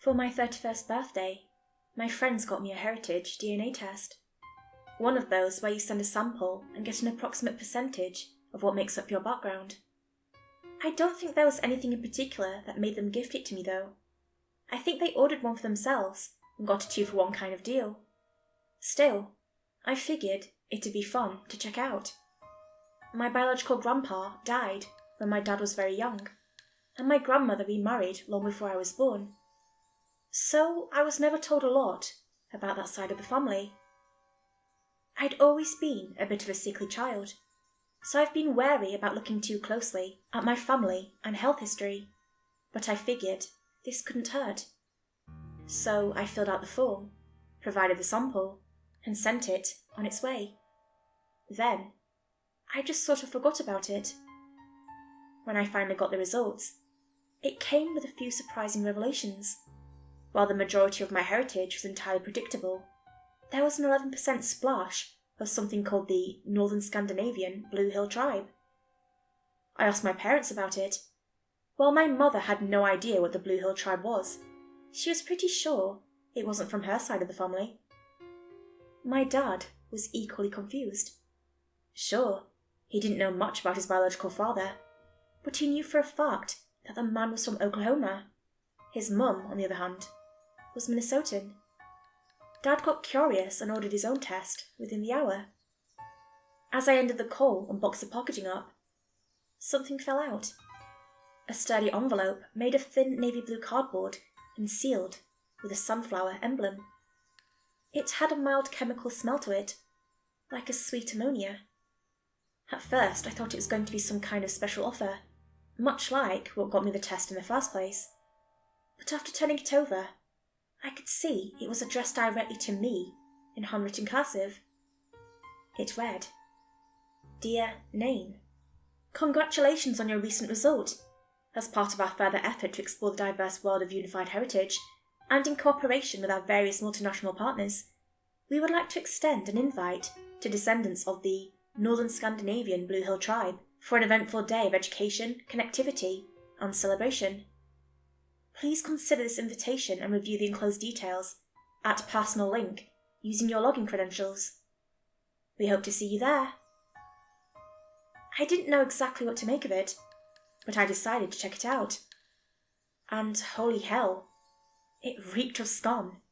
For my 31st birthday, my friends got me a heritage DNA test. One of those where you send a sample and get an approximate percentage of what makes up your background. I don't think there was anything in particular that made them gift it to me though. I think they ordered one for themselves and got a 2-for-1 kind of deal. Still, I figured it'd be fun to check out. My biological grandpa died when my dad was very young, and my grandmother remarried long before I was born. So I was never told a lot about that side of the family. I'd always been a bit of a sickly child, so I've been wary about looking too closely at my family and health history, but I figured this couldn't hurt. So I filled out the form, provided the sample, and sent it on its way. Then, I just sort of forgot about it. When I finally got the results, it came with a few surprising revelations. While the majority of my heritage was entirely predictable, there was an 11% splash of something called the Northern Scandinavian Blue Hill tribe. I asked my parents about it. While my mother had no idea what the Blue Hill tribe was, she was pretty sure it wasn't from her side of the family. My dad was equally confused. Sure, he didn't know much about his biological father, but he knew for a fact that the man was from Oklahoma. His mum, on the other hand, was Minnesotan. Dad got curious and ordered his own test within the hour. As I ended the call and boxed the packaging up, something fell out. A sturdy envelope made of thin navy blue cardboard and sealed with a sunflower emblem. It had a mild chemical smell to it, like a sweet ammonia. At first I thought it was going to be some kind of special offer, much like what got me the test in the first place. But after turning it over, I could see it was addressed directly to me in handwritten cursive. It read, "Dear Name, congratulations on your recent result. As part of our further effort to explore the diverse world of unified heritage, and in cooperation with our various multinational partners, we would like to extend an invite to descendants of the Northern Scandinavian Blue Hill tribe for an eventful day of education, connectivity, and celebration. Please consider this invitation and review the enclosed details at personal link using your login credentials. We hope to see you there." I didn't know exactly what to make of it, but I decided to check it out. And holy hell, it reeked of scum.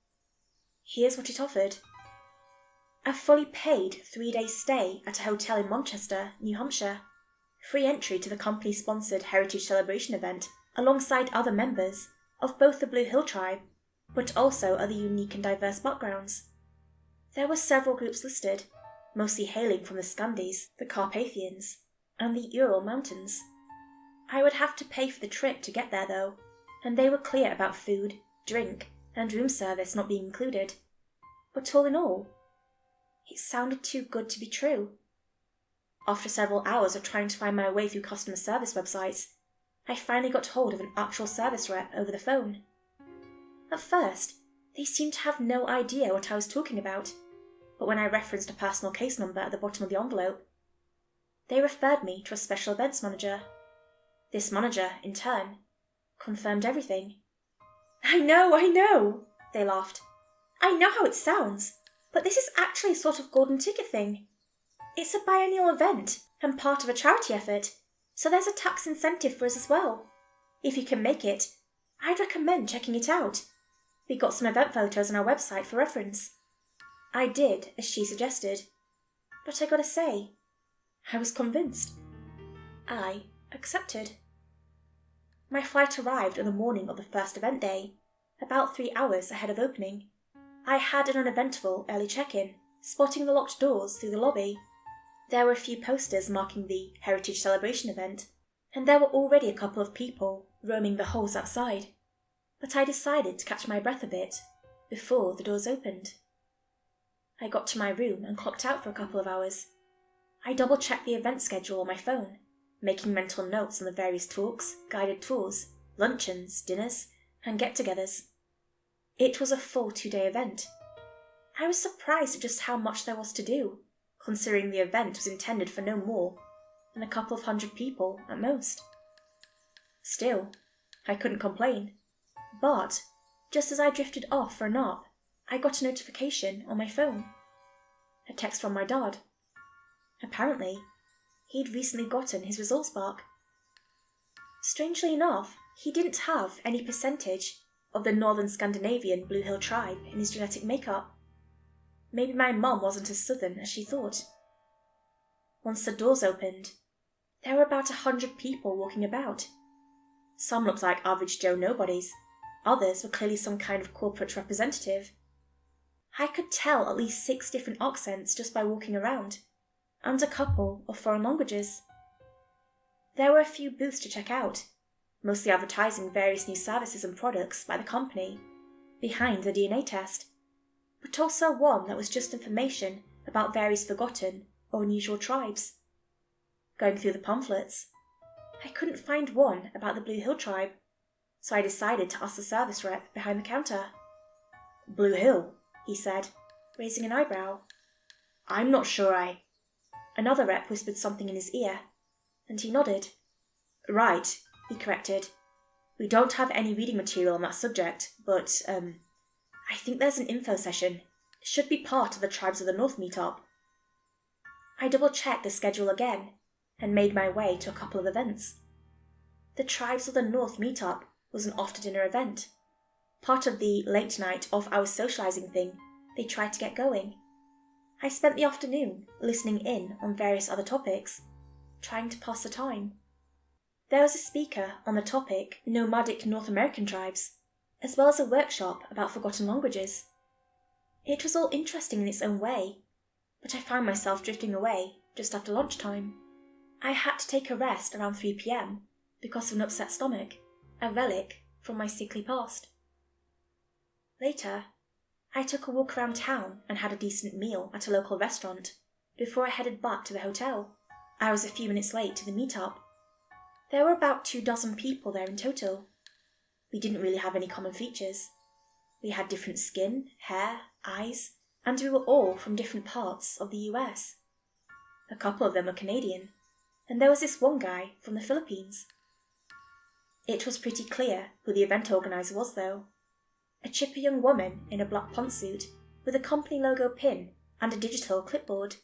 Here's what it offered. A fully paid 3-day stay at a hotel in Manchester, New Hampshire. Free entry to the company-sponsored Heritage Celebration event alongside other members of both the Blue Hill tribe, but also other unique and diverse backgrounds. There were several groups listed, mostly hailing from the Scandis, the Carpathians, and the Ural Mountains. I would have to pay for the trip to get there though, and they were clear about food, drink, and room service not being included. But all in all, it sounded too good to be true. After several hours of trying to find my way through customer service websites, I finally got hold of an actual service rep over the phone. At first, they seemed to have no idea what I was talking about, but when I referenced a personal case number at the bottom of the envelope, they referred me to a special events manager. This manager, in turn, confirmed everything. I know, they laughed. I know how it sounds, but this is actually a sort of golden ticket thing. It's a biennial event and part of a charity effort, so there's a tax incentive for us as well. If you can make it, I'd recommend checking it out. We got some event photos on our website for reference. I did as she suggested, but I gotta say, I was convinced. I accepted. My flight arrived on the morning of the first event day, about 3 hours ahead of opening. I had an uneventful early check-in, spotting the locked doors through the lobby. There were a few posters marking the Heritage Celebration event, and there were already a couple of people roaming the halls outside. But I decided to catch my breath a bit before the doors opened. I got to my room and clocked out for a couple of hours. I double-checked the event schedule on my phone, making mental notes on the various talks, guided tours, luncheons, dinners, and get-togethers. It was a full 2-day event. I was surprised at just how much there was to do, considering the event was intended for no more than a couple of 100 people at most. Still, I couldn't complain. But Just as I drifted off for a nap, I got a notification on my phone. A text from my dad. Apparently, he'd recently gotten his results back. Strangely enough, he didn't have any percentage of the northern Scandinavian Blue Hill tribe in his genetic makeup. Maybe my mum wasn't as southern as she thought. Once the doors opened, there were about 100 people walking about. Some looked like average Joe nobodies, others were clearly some kind of corporate representative. I could tell at least 6 different accents just by walking around, and a couple of foreign languages. There were a few booths to check out, mostly advertising various new services and products by the company, behind the DNA test, but also one that was just information about various forgotten or unusual tribes. Going through the pamphlets, I couldn't find one about the Blue Hill tribe, so I decided to ask the service rep behind the counter. "Blue Hill," he said, raising an eyebrow. "I'm not sure I—" Another rep whispered something in his ear, and he nodded. "Right," he corrected. "We don't have any reading material on that subject, but, I think there's an info session. It should be part of the Tribes of the North meetup." I double-checked the schedule again, and made my way to a couple of events. The Tribes of the North meetup was an after-dinner event, part of the late-night off-hours socializing thing they tried to get going. I spent the afternoon listening in on various other topics, trying to pass the time. There was a speaker on the topic nomadic North American tribes, as well as a workshop about forgotten languages. It was all interesting in its own way, but I found myself drifting away just after lunchtime. I had to take a rest around 3 p.m. because of an upset stomach, a relic from my sickly past. Later, I took a walk around town and had a decent meal at a local restaurant before I headed back to the hotel. I was a few minutes late to the meetup. There were about 24 people there in total. We didn't really have any common features. We had different skin, hair, eyes, and we were all from different parts of the US. A couple of them were Canadian, and there was this one guy from the Philippines. It was pretty clear who the event organizer was, though. A chipper young woman in a black pantsuit with a company logo pin and a digital clipboard.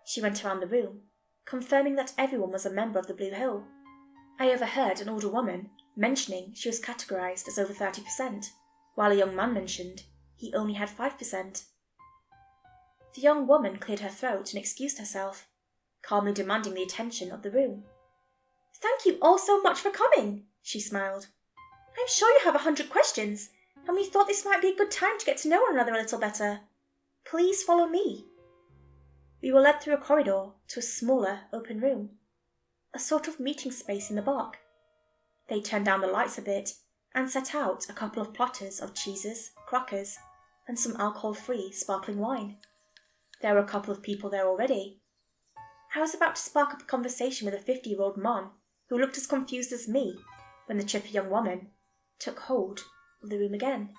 She went around the room, confirming that everyone was a member of the Blue Hill. I overheard an older woman mentioning she was categorized as over 30%, while a young man mentioned he only had 5%. The young woman cleared her throat and excused herself, calmly demanding the attention of the room. "Thank you all so much for coming," she smiled. "I'm sure you have 100 questions, and we thought this might be a good time to get to know one another a little better. Please follow me." We were led through a corridor to a smaller, open room, a sort of meeting space in the back. They turned down the lights a bit and set out a couple of platters of cheeses, crackers, and some alcohol-free sparkling wine. There were a couple of people there already. I was about to spark up a conversation with a 50-year-old man who looked as confused as me when the chipper young woman took hold of the room again.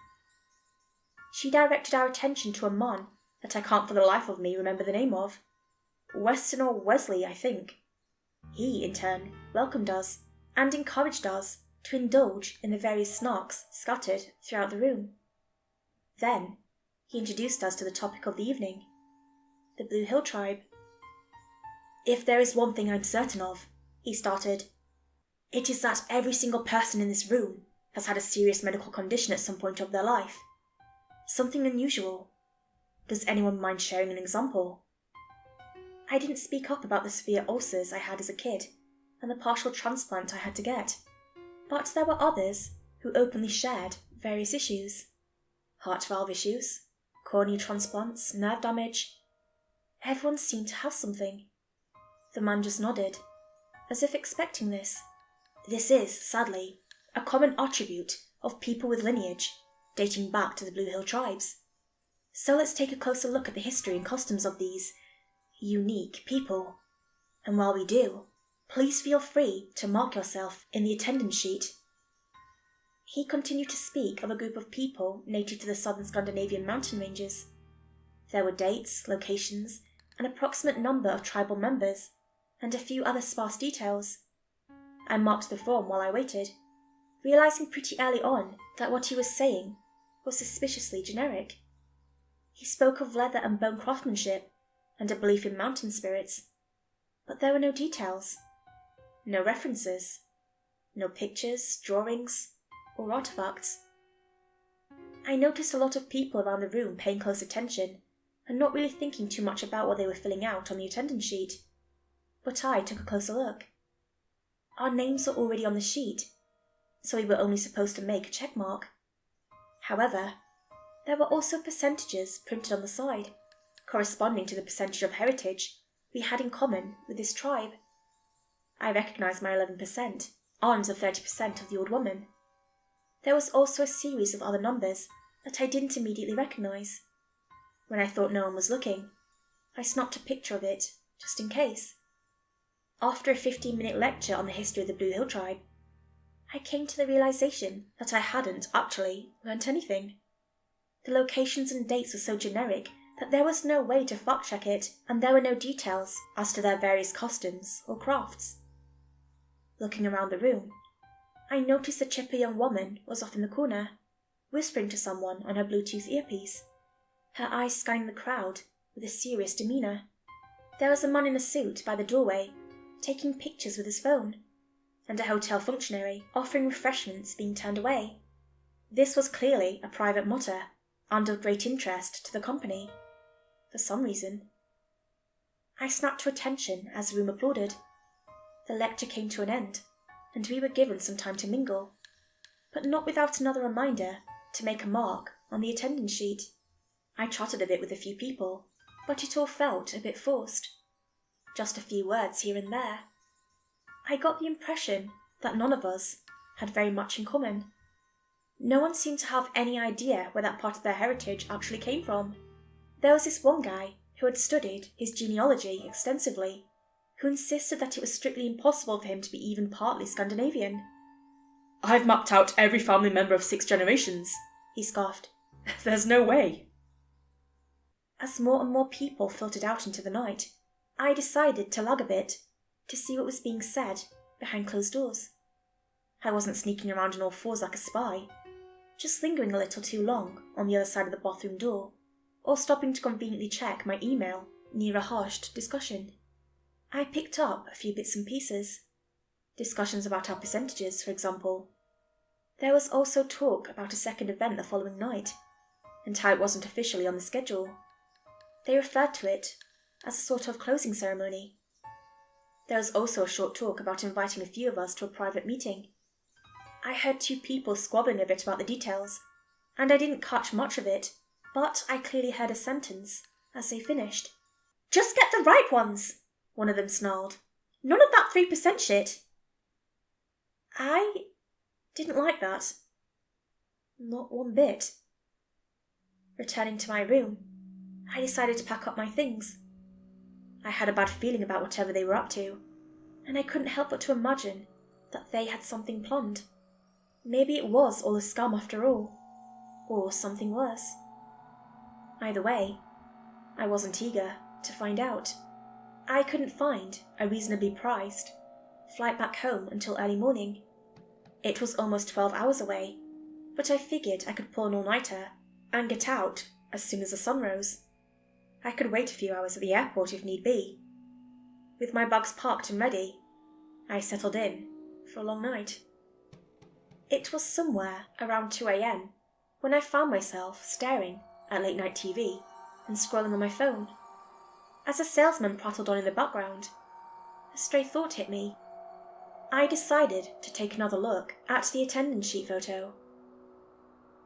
She directed our attention to a man that I can't for the life of me remember the name of. Weston or Wesley, I think. He, in turn, welcomed us and encouraged us to indulge in the various snacks scattered throughout the room. Then he introduced us to the topic of the evening, the Blue Hill tribe. "If there is one thing I'm certain of," he started, "it is that every single person in this room has had a serious medical condition at some point of their life. Something unusual. Does anyone mind sharing an example?" I didn't speak up about the severe ulcers I had as a kid and the partial transplant I had to get, but there were others who openly shared various issues. Heart valve issues, cornea transplants, nerve damage. Everyone seemed to have something. The man just nodded, as if expecting this. This is, sadly, a common attribute of people with lineage dating back to the Blue Hill tribes. So let's take a closer look at the history and customs of these unique people. And while we do, please feel free to mark yourself in the attendance sheet. He continued to speak of a group of people native to the southern Scandinavian mountain ranges. There were dates, locations, an approximate number of tribal members, and a few other sparse details. I marked the form while I waited, realizing pretty early on that what he was saying was suspiciously generic. He spoke of leather and bone craftsmanship and a belief in mountain spirits, but there were no details, no references, no pictures, drawings, or artifacts. I noticed a lot of people around the room paying close attention and not really thinking too much about what they were filling out on the attendance sheet, but I took a closer look. Our names were already on the sheet, so we were only supposed to make a check mark. However, there were also percentages printed on the side, corresponding to the percentage of heritage we had in common with this tribe. I recognised my 11%, arms of 30% of the old woman. There was also a series of other numbers that I didn't immediately recognise. When I thought no one was looking, I snapped a picture of it, just in case. After a 15-minute lecture on the history of the Blue Hill tribe, I came to the realisation that I hadn't actually learnt anything. The locations and dates were so generic that there was no way to fact-check it, and there were no details as to their various costumes or crafts. Looking around the room, I noticed the chipper young woman was off in the corner, whispering to someone on her Bluetooth earpiece, her eyes scanning the crowd with a serious demeanour. There was a man in a suit by the doorway, taking pictures with his phone, and a hotel functionary offering refreshments being turned away. This was clearly a private matter, and of great interest to the company, for some reason. I snapped to attention as the room applauded. The lecture came to an end, and we were given some time to mingle, but not without another reminder to make a mark on the attendance sheet. I chatted a bit with a few people, but it all felt a bit forced. Just a few words here and there. I got the impression that none of us had very much in common. No one seemed to have any idea where that part of their heritage actually came from. There was this one guy who had studied his genealogy extensively, who insisted that it was strictly impossible for him to be even partly Scandinavian. "I've mapped out every family member of 6 generations, he scoffed. "There's no way." As more and more people filtered out into the night, I decided to lag a bit, to see what was being said behind closed doors. I wasn't sneaking around on all fours like a spy, just lingering a little too long on the other side of the bathroom door, or stopping to conveniently check my email near a hushed discussion. I picked up a few bits and pieces. Discussions about our percentages, for example. There was also talk about a second event the following night, and how it wasn't officially on the schedule. They referred to it as a sort of closing ceremony. There was also a short talk about inviting a few of us to a private meeting. I heard 2 people squabbling a bit about the details, and I didn't catch much of it, but I clearly heard a sentence as they finished. "Just get the right ones," one of them snarled. "None of that 3% shit." I didn't like that. Not one bit. Returning to my room, I decided to pack up my things. I had a bad feeling about whatever they were up to, and I couldn't help but to imagine that they had something planned. Maybe it was all a scam after all, or something worse. Either way, I wasn't eager to find out. I couldn't find a reasonably priced flight back home until early morning. It was almost 12 hours away, but I figured I could pull an all-nighter and get out as soon as the sun rose. I could wait a few hours at the airport if need be. With my bags packed and ready, I settled in for a long night. It was somewhere around 2 a.m. when I found myself staring at late-night TV and scrolling on my phone. As a salesman prattled on in the background, a stray thought hit me. I decided to take another look at the attendance sheet photo.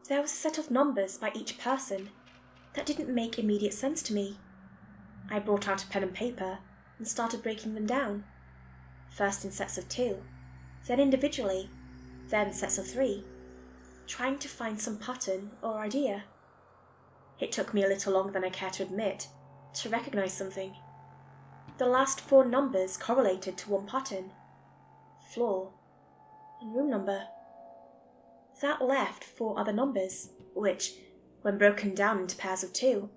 There was a set of numbers by each person that didn't make immediate sense to me. I brought out a pen and paper and started breaking them down, first in sets of 2, then individually, then sets of 3, trying to find some pattern or idea. It took me a little longer than I care to admit to recognise something. The last 4 numbers correlated to one pattern: floor and room number. That left 4 other numbers, which, when broken down into pairs of 2,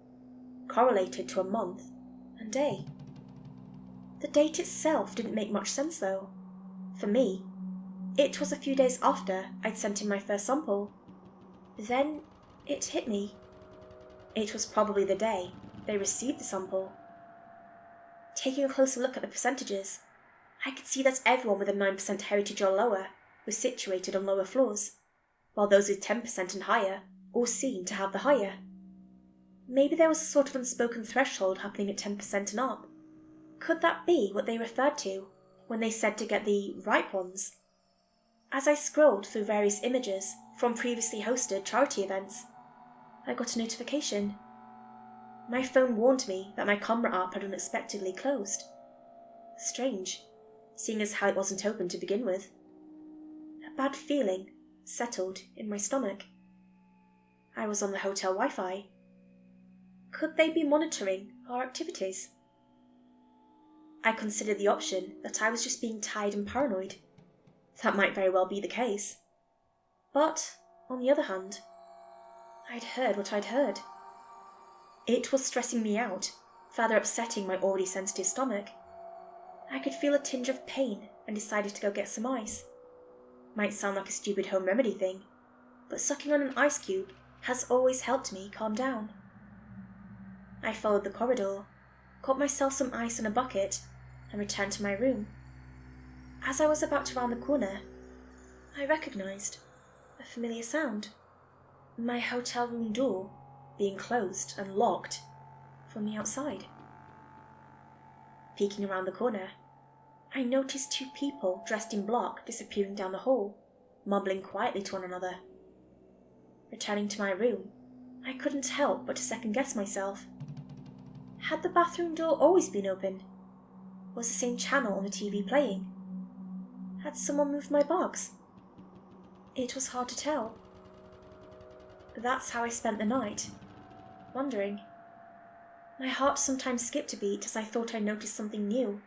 correlated to a month and day. The date itself didn't make much sense though. For me, it was a few days after I'd sent in my first sample. Then It hit me. It was probably the day they received the sample. Taking a closer look at the percentages, I could see that everyone with a 9% heritage or lower was situated on lower floors, while those with 10% and higher all seemed to have the higher. Maybe there was a sort of unspoken threshold happening at 10% and up. Could that be what they referred to when they said to get the right ones? As I scrolled through various images from previously hosted charity events, I got a notification. My phone warned me that my camera app had unexpectedly closed. Strange, seeing as how it wasn't open to begin with. A bad feeling settled in my stomach. I was on the hotel Wi-Fi. Could they be monitoring our activities? I considered the option that I was just being tired and paranoid. That might very well be the case. But, on the other hand, I'd heard what I'd heard. It was stressing me out, further upsetting my already sensitive stomach. I could feel a tinge of pain and decided to go get some ice. Might sound like a stupid home remedy thing, but sucking on an ice cube has always helped me calm down. I followed the corridor, got myself some ice in a bucket, and returned to my room. As I was about to round the corner, I recognised a familiar sound. My hotel room door being closed and locked from the outside. Peeking around the corner, I noticed two people dressed in black disappearing down the hall, mumbling quietly to one another. Returning to my room, I couldn't help but to second-guess myself. Had the bathroom door always been open? Was the same channel on the TV playing? Had someone moved my box? It was hard to tell. That's how I spent the night, wondering. My heart sometimes skipped a beat as I thought I noticed something new,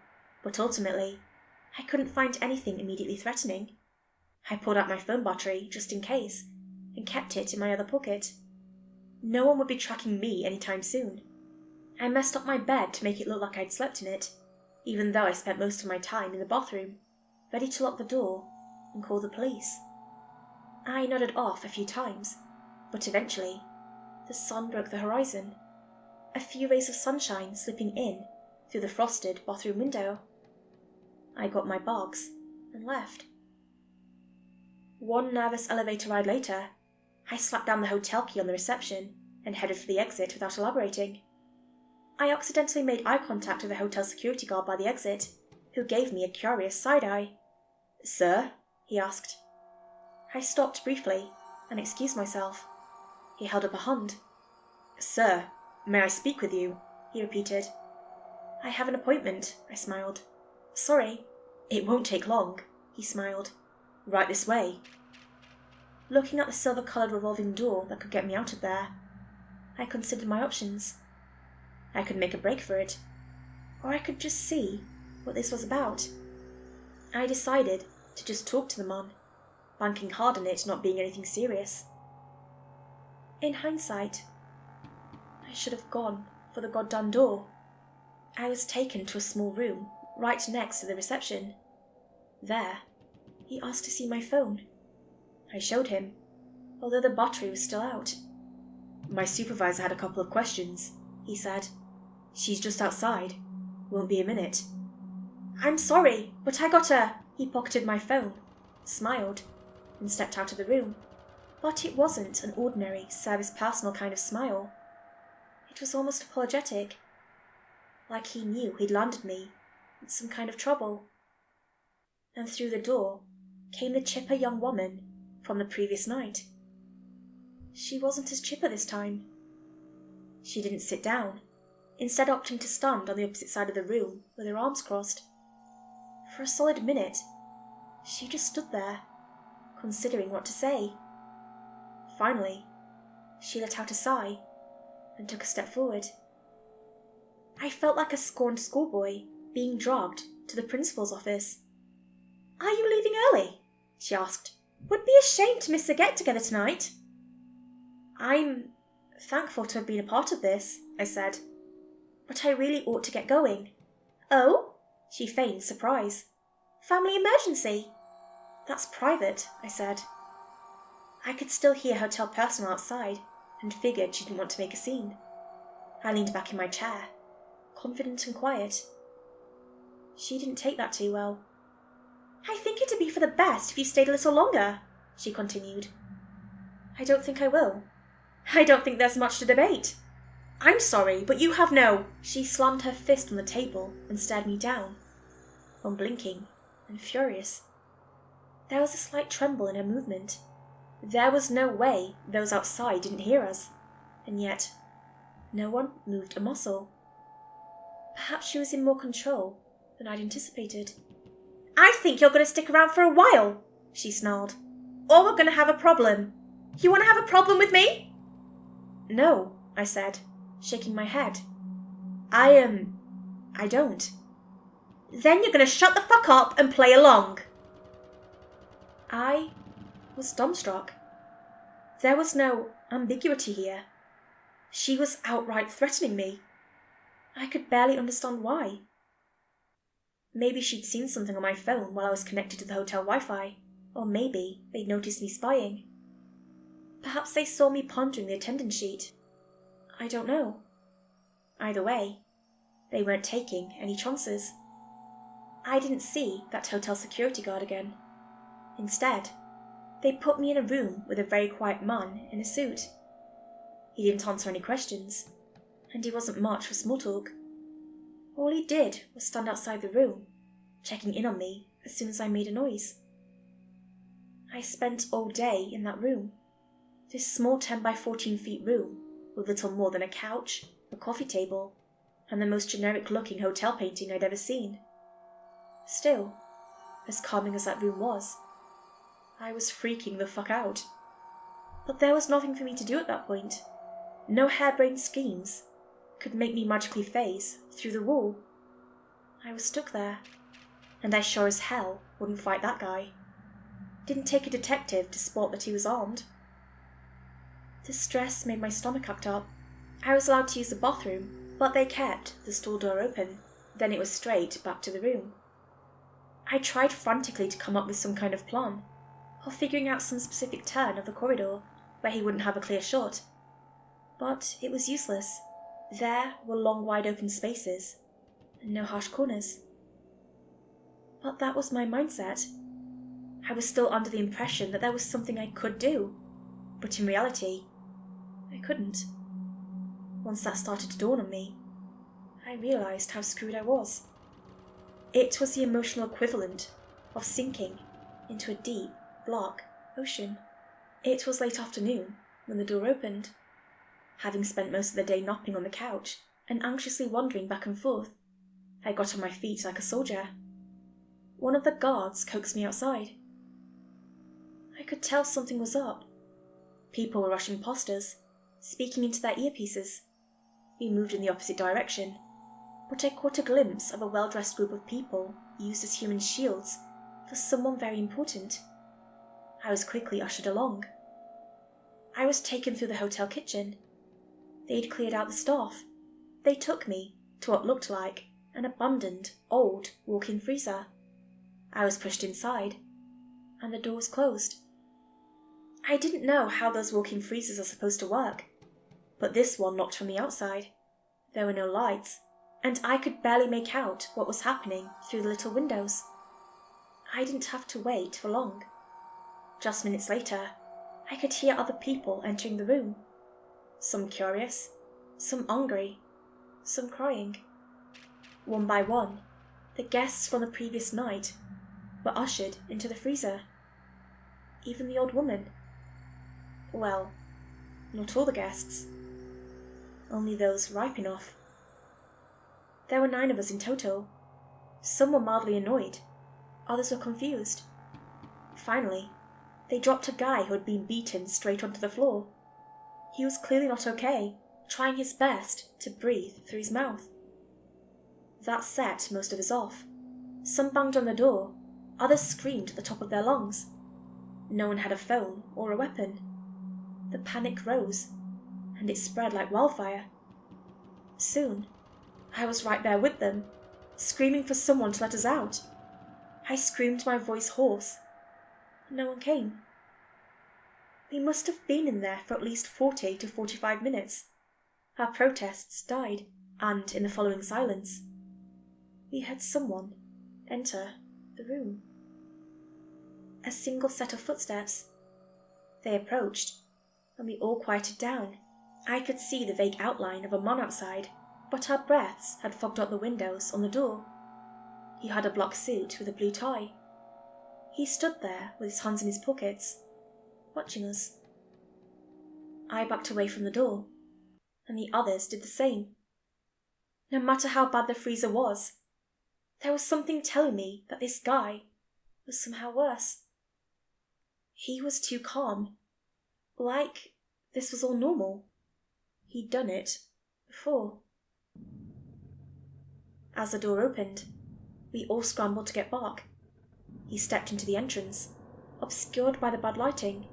but ultimately, I couldn't find anything immediately threatening. I pulled out my phone battery, just in case, and kept it in my other pocket. No one would be tracking me anytime soon. I messed up my bed to make it look like I'd slept in it, even though I spent most of my time in the bathroom, ready to lock the door and call the police. I nodded off a few times, but eventually, the sun broke the horizon, a few rays of sunshine slipping in through the frosted bathroom window. I got my box and left. One nervous elevator ride later, I slapped down the hotel key on the reception and headed for the exit without elaborating. I accidentally made eye contact with the hotel security guard by the exit, who gave me a curious side-eye. "Sir?" he asked. I stopped briefly and excused myself. He held up a hand. "Sir, may I speak with you?" he repeated. "I have an appointment," I smiled. "Sorry." "It won't take long," he smiled. "Right this way." Looking at the silver-coloured revolving door that could get me out of there, I considered my options. I could make a break for it, or I could just see what this was about. I decided to just talk to the man, banking hard on it not being anything serious. In hindsight, I should have gone for the goddamn door. I was taken to a small room right next to the reception. There, he asked to see my phone. I showed him, although the battery was still out. "My supervisor had a couple of questions," he said. "She's just outside. Won't be a minute." "I'm sorry, but I got a..." He pocketed my phone, smiled, and stepped out of the room. But it wasn't an ordinary, service personal kind of smile. It was almost apologetic, like he knew he'd landed me in some kind of trouble. And through the door came the chipper young woman from the previous night. She wasn't as chipper this time. She didn't sit down, instead opting to stand on the opposite side of the room with her arms crossed. For a solid minute, she just stood there, considering what to say. Finally, she let out a sigh and took a step forward. I felt like a scorned schoolboy being dragged to the principal's office. "Are you leaving early?" she asked. "Would be ashamed to miss the get-together tonight." "I'm thankful to have been a part of this," I said, "but I really ought to get going." "Oh?" she feigned surprise. "Family emergency?" "That's private," I said. I could still hear hotel personnel outside, and figured she didn't want to make a scene. I leaned back in my chair, confident and quiet. She didn't take that too well. "I think it'd be for the best if you stayed a little longer," she continued. "I don't think I will. I don't think there's much to debate. I'm sorry, but you have no—" She slammed her fist on the table and stared me down, unblinking and furious. There was a slight tremble in her movement. There was no way those outside didn't hear us, and yet no one moved a muscle. Perhaps she was in more control than I'd anticipated. "I think you're going to stick around for a while," she snarled, "or we're going to have a problem. You want to have a problem with me?" "No," I said, shaking my head. I don't." "Then you're going to shut the fuck up and play along." I was dumbstruck. There was no ambiguity here. She was outright threatening me. I could barely understand why. Maybe she'd seen something on my phone while I was connected to the hotel Wi-Fi, or maybe they'd noticed me spying. Perhaps they saw me pondering the attendance sheet. I don't know. Either way, they weren't taking any chances. I didn't see that hotel security guard again. Instead, they put me in a room with a very quiet man in a suit. He didn't answer any questions, and he wasn't much for small talk. All he did was stand outside the room, checking in on me as soon as I made a noise. I spent all day in that room, this small 10 by 14 feet room with little more than a couch, a coffee table, and the most generic-looking hotel painting I'd ever seen. Still, as calming as that room was, I was freaking the fuck out. But there was nothing for me to do at that point. No harebrained schemes could make me magically phase through the wall. I was stuck there, and I sure as hell wouldn't fight that guy. Didn't take a detective to spot that he was armed. The stress made my stomach act up. I was allowed to use the bathroom, but they kept the stall door open. Then it was straight back to the room. I tried frantically to come up with some kind of plan, or figuring out some specific turn of the corridor where he wouldn't have a clear shot. But it was useless. There were long, wide-open spaces, and no harsh corners. But that was my mindset. I was still under the impression that there was something I could do, but in reality, I couldn't. Once that started to dawn on me, I realised how screwed I was. It was the emotional equivalent of sinking into a deep, black ocean. It was late afternoon when the door opened. Having spent most of the day napping on the couch and anxiously wandering back and forth, I got on my feet like a soldier. One of the guards coaxed me outside. I could tell something was up. People were rushing past us, speaking into their earpieces. We moved in the opposite direction, but I caught a glimpse of a well-dressed group of people used as human shields for someone very important. I was quickly ushered along. I was taken through the hotel kitchen. They'd cleared out the staff. They took me to what looked like an abandoned, old walk-in freezer. I was pushed inside, and the door was closed. I didn't know how those walk-in freezers are supposed to work, but this one locked from the outside. There were no lights, and I could barely make out what was happening through the little windows. I didn't have to wait for long. Just minutes later, I could hear other people entering the room. Some curious, some angry, some crying. One by one, the guests from the previous night were ushered into the freezer. Even the old woman. Well, not all the guests. Only those ripe enough. There were 9 of us in total. Some were mildly annoyed. Others were confused. Finally, they dropped a guy who had been beaten straight onto the floor. He was clearly not okay, trying his best to breathe through his mouth. That set most of us off. Some banged on the door, others screamed at the top of their lungs. No one had a phone or a weapon. The panic rose, and it spread like wildfire. Soon, I was right there with them, screaming for someone to let us out. I screamed my voice hoarse. No one came. We must have been in there for at least 40 to 45 minutes. Our protests died, and in the following silence, we heard someone enter the room. A single set of footsteps. They approached, and we all quieted down. I could see the vague outline of a man outside, but our breaths had fogged up the windows on the door. He had a black suit with a blue tie. He stood there with his hands in his pockets, watching us. I backed away from the door, and the others did the same. No matter how bad the freezer was, there was something telling me that this guy was somehow worse. He was too calm, like this was all normal. He'd done it before. As the door opened, we all scrambled to get back. He stepped into the entrance, obscured by the bad lighting,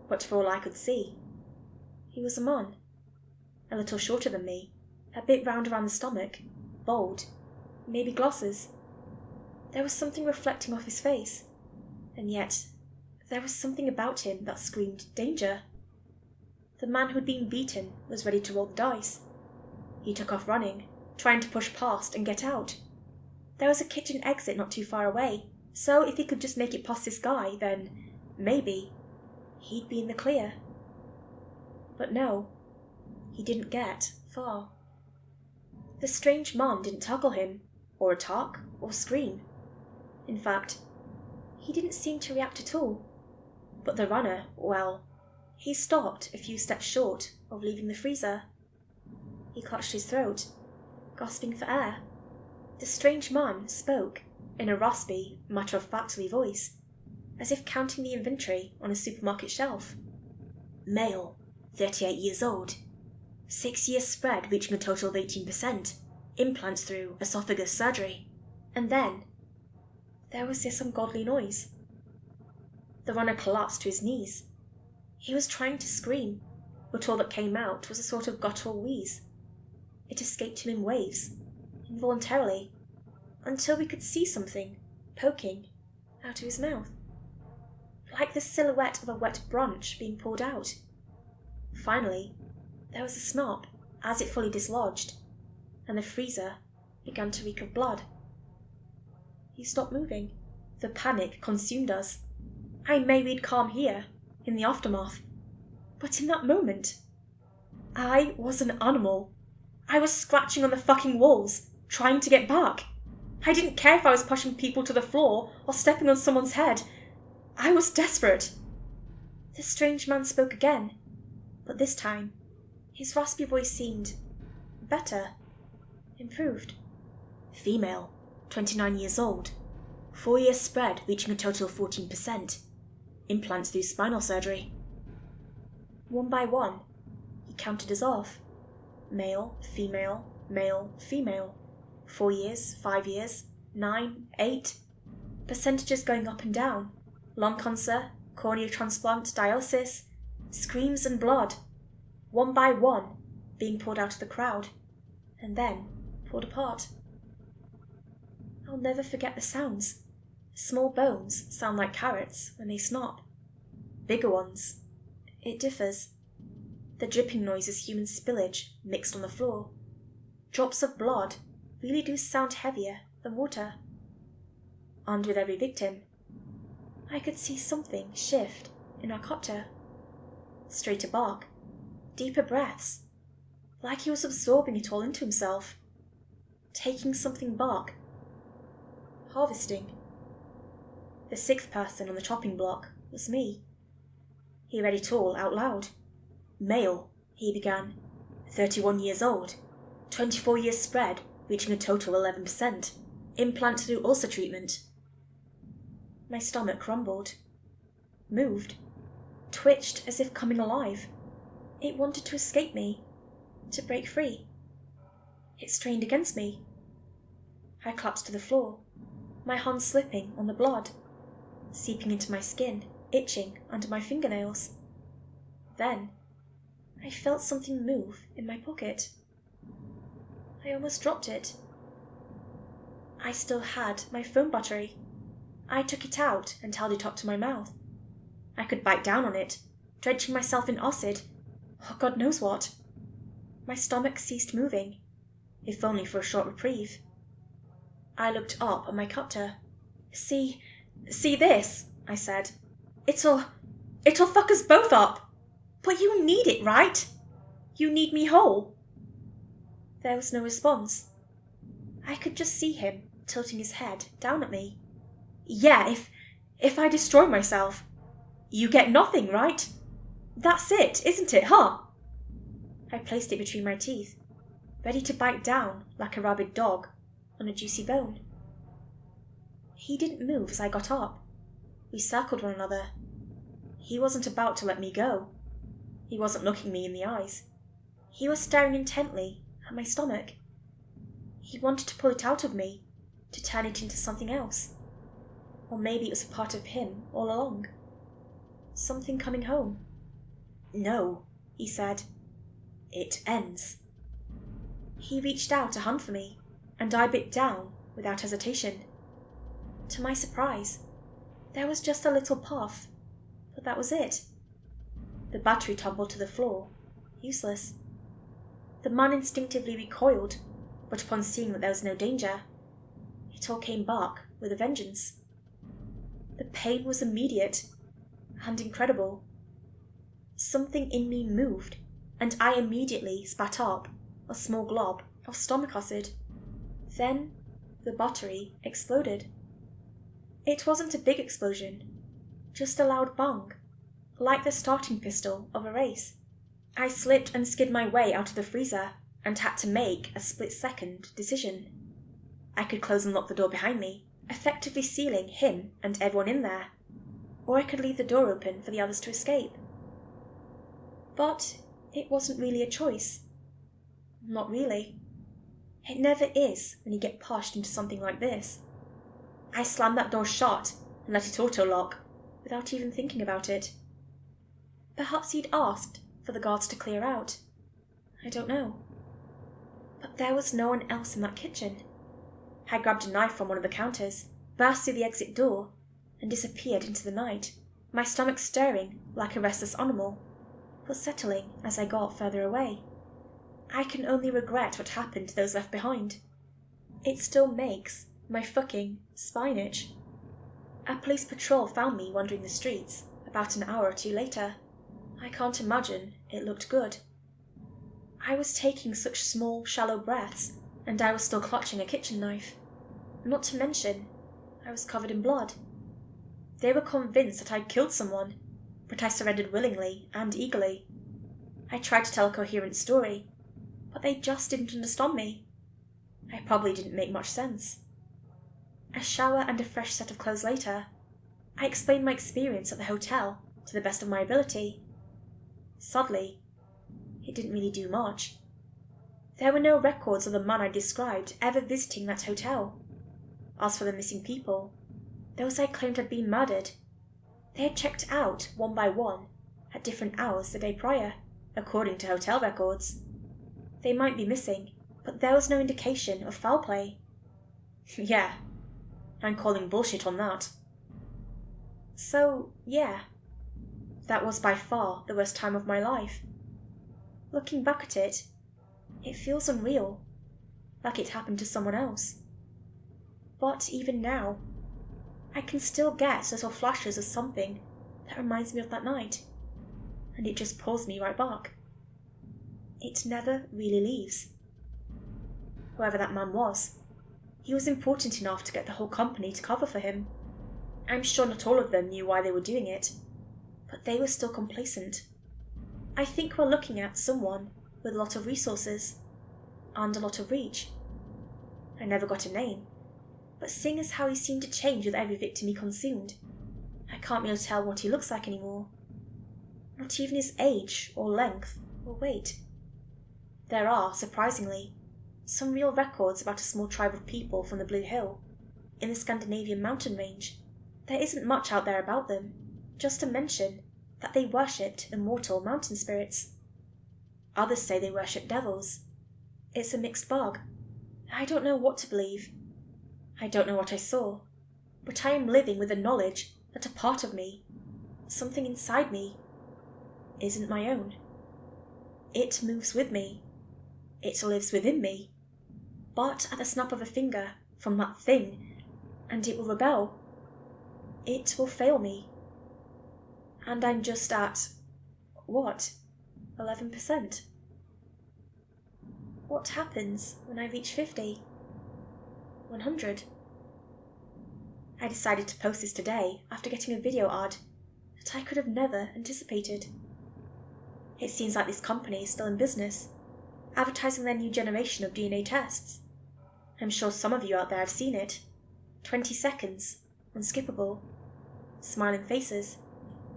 but for all I could see, he was a man, a little shorter than me, a bit round around the stomach, bald, maybe glasses. There was something reflecting off his face, and yet there was something about him that screamed danger. The man who'd been beaten was ready to roll the dice. He took off running, trying to push past and get out. There was a kitchen exit not too far away, so if he could just make it past this guy, then maybe he'd be in the clear. But no, he didn't get far. The strange man didn't tackle him, or attack, or scream. In fact, he didn't seem to react at all. But the runner, well, he stopped a few steps short of leaving the freezer. He clutched his throat, gasping for air. The strange man spoke in a raspy, matter-of-factly voice, as if counting the inventory on a supermarket shelf. Male, 38 years old. 6 years spread reaching a total of 18%. Implants through esophagus surgery. And then there was this ungodly noise. The runner collapsed to his knees. He was trying to scream, but all that came out was a sort of guttural wheeze. It escaped him in waves, involuntarily, until we could see something poking out of his mouth, like the silhouette of a wet branch being pulled out. Finally, there was a snap as it fully dislodged, and the freezer began to reek of blood. He stopped moving. The panic consumed us. I may read calm here, in the aftermath, but in that moment, I was an animal. I was scratching on the fucking walls, trying to get back. I didn't care if I was pushing people to the floor or stepping on someone's head. I was desperate. The strange man spoke again, but this time, his raspy voice seemed better, improved. Female, 29 years old. 4 years spread, reaching a total of 14%. Implants through spinal surgery. One by one, he counted us off. Male, female, male, female. 4 years, 5 years, 9, 8. Percentages going up and down. Lung cancer, cornea transplant, dialysis, screams and blood. One by one, being pulled out of the crowd, and then pulled apart. I'll never forget the sounds. Small bones sound like carrots when they snap. Bigger ones, it differs. The dripping noise is human spillage mixed on the floor. Drops of blood really do sound heavier than water. And with every victim, I could see something shift in our copter. Straighter bark, deeper breaths, like he was absorbing it all into himself, taking something back, harvesting. The sixth person on the chopping block was me. He read it all out loud. Male, he began, 31 years old, 24 years spread, reaching a total 11%. Implant through ulcer treatment. My stomach crumbled, moved, twitched as if coming alive. It wanted to escape me, to break free. It strained against me. I collapsed to the floor, my hands slipping on the blood, seeping into my skin, itching under my fingernails. Then, I felt something move in my pocket. I almost dropped it. I still had my phone battery. I took it out and held it up to my mouth. I could bite down on it, drenching myself in acid, or God knows what. My stomach ceased moving, if only for a short reprieve. I looked up at my captor. See this, I said. It'll fuck us both up. But you need it, right? You need me whole. There was no response. I could just see him tilting his head down at me. Yeah, if I destroy myself, you get nothing, right? That's it, isn't it, huh? I placed it between my teeth, ready to bite down like a rabid dog on a juicy bone. He didn't move as I got up. We circled one another. He wasn't about to let me go. He wasn't looking me in the eyes. He was staring intently at my stomach. He wanted to pull it out of me, to turn it into something else. Or maybe it was a part of him all along. Something coming home. No, he said. It ends. He reached out a hand for me, and I bit down without hesitation. To my surprise, there was just a little puff, but that was it. The battery tumbled to the floor, useless. The man instinctively recoiled, but upon seeing that there was no danger, it all came back with a vengeance. The pain was immediate and incredible. Something in me moved, and I immediately spat up a small glob of stomach acid. Then the battery exploded. It wasn't a big explosion, just a loud bang, like the starting pistol of a race. I slipped and skid my way out of the freezer and had to make a split-second decision. I could close and lock the door behind me, effectively sealing him and everyone in there, or I could leave the door open for the others to escape. But it wasn't really a choice. Not really. It never is when you get pushed into something like this. I slammed that door shut and let it auto-lock, without even thinking about it. Perhaps he'd asked for the guards to clear out. I don't know. But there was no one else in that kitchen. I grabbed a knife from one of the counters, burst through the exit door, and disappeared into the night, my stomach stirring like a restless animal, but settling as I got further away. I can only regret what happened to those left behind. It still makes my fucking spine itch. A police patrol found me wandering the streets about an hour or two later. I can't imagine it looked good. I was taking such small, shallow breaths, and I was still clutching a kitchen knife. Not to mention, I was covered in blood. They were convinced that I'd killed someone, but I surrendered willingly and eagerly. I tried to tell a coherent story, but they just didn't understand me. I probably didn't make much sense. A shower and a fresh set of clothes later, I explained my experience at the hotel to the best of my ability. Sadly, it didn't really do much. There were no records of the man I described ever visiting that hotel. As for the missing people, those I claimed had been murdered, they had checked out one by one at different hours the day prior, according to hotel records. They might be missing, but there was no indication of foul play. Yeah, I'm calling bullshit on that. So, yeah, that was by far the worst time of my life. Looking back at it, it feels unreal, like it happened to someone else. But even now, I can still get little flashes of something that reminds me of that night, and it just pulls me right back. It never really leaves. Whoever that man was, he was important enough to get the whole company to cover for him. I'm sure not all of them knew why they were doing it, but they were still complacent. I think we're looking at someone with a lot of resources and a lot of reach. I never got a name, but seeing as how he seemed to change with every victim he consumed, I can't really tell what he looks like anymore. Not even his age or length or weight. There are, surprisingly, some real records about a small tribe of people from the Blue Hill, in the Scandinavian mountain range. There isn't much out there about them, just a mention that they worshipped immortal mountain spirits. Others say they worship devils. It's a mixed bag. I don't know what to believe. I don't know what I saw, but I am living with the knowledge that a part of me, something inside me, isn't my own. It moves with me. It lives within me. But at the snap of a finger from that thing, and it will rebel. It will fail me. And I'm just at, what, 11%? What happens when I reach 50? 100? I decided to post this today after getting a video ad that I could have never anticipated. It seems like this company is still in business, advertising their new generation of DNA tests. I'm sure some of you out there have seen it. 20 seconds, unskippable. Smiling faces,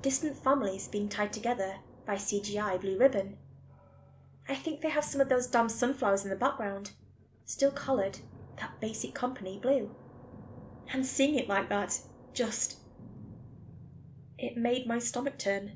distant families being tied together by CGI blue ribbon. I think they have some of those damn sunflowers in the background, still coloured that basic company blue. And seeing it like that, it made my stomach turn.